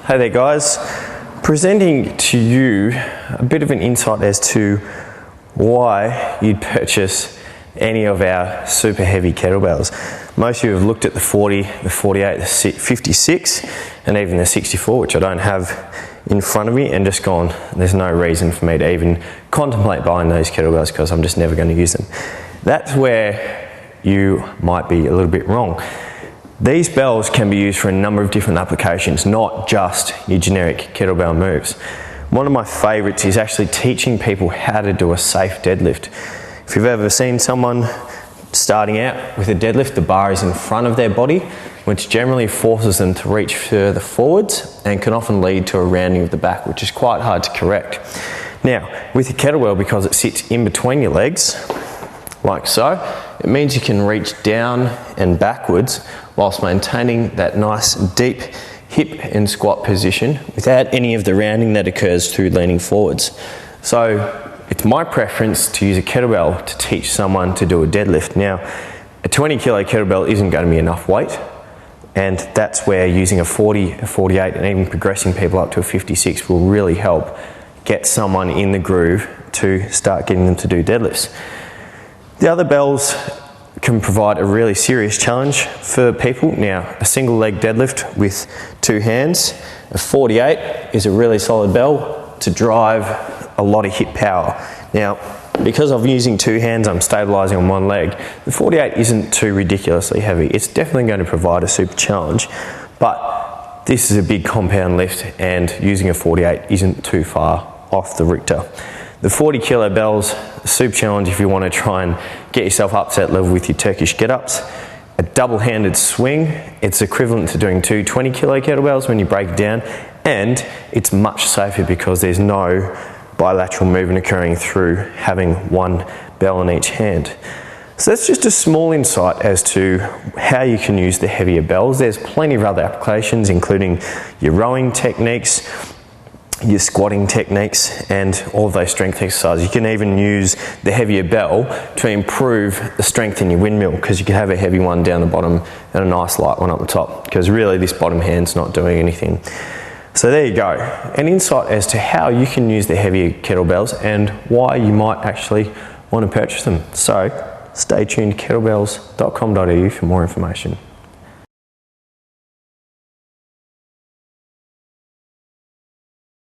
Hey there guys, presenting to you a bit of an insight as to why you'd purchase any of our super heavy kettlebells. Most of you have looked at the 40, the 48, the 56 and even the 64, which I don't have in front of me, and just gone, there's no reason for me to even contemplate buying those kettlebells because I'm just never going to use them. That's where you might be a little bit wrong. These bells can be used for a number of different applications, not just your generic kettlebell moves. One of my favorites is actually teaching people how to do a safe deadlift. If you've ever seen someone starting out with a deadlift, the bar is in front of their body, which generally forces them to reach further forwards and can often lead to a rounding of the back, which is quite hard to correct. Now, with a kettlebell, because it sits in between your legs, like so, it means you can reach down and backwards whilst maintaining that nice deep hip and squat position without any of the rounding that occurs through leaning forwards. So it's my preference to use a kettlebell to teach someone to do a deadlift. Now, a 20 kilo kettlebell isn't going to be enough weight, and that's where using a 40, a 48 and even progressing people up to a 56 will really help get someone in the groove to start getting them to do deadlifts. The other bells can provide a really serious challenge for people. Now, a single leg deadlift with two hands, a 48 is a really solid bell to drive a lot of hip power. Now, because I'm using two hands, I'm stabilizing on one leg. The 48 isn't too ridiculously heavy. It's definitely going to provide a super challenge, but this is a big compound lift and using a 48 isn't too far off the Richter. The 40 kilo bells, a super challenge if you want to try and get yourself up to that level with your Turkish get-ups. A double-handed swing, it's equivalent to doing two 20 kilo kettlebells when you break it down, and it's much safer because there's no bilateral movement occurring through having one bell in each hand. So that's just a small insight as to how you can use the heavier bells. There's plenty of other applications, including your rowing techniques, your squatting techniques, and all of those strength exercises. You can even use the heavier bell to improve the strength in your windmill, because you can have a heavy one down the bottom and a nice light one up the top, because really this bottom hand's not doing anything. So there you go, an insight as to how you can use the heavier kettlebells and why you might actually want to purchase them. So stay tuned to kettlebells.com.au for more information.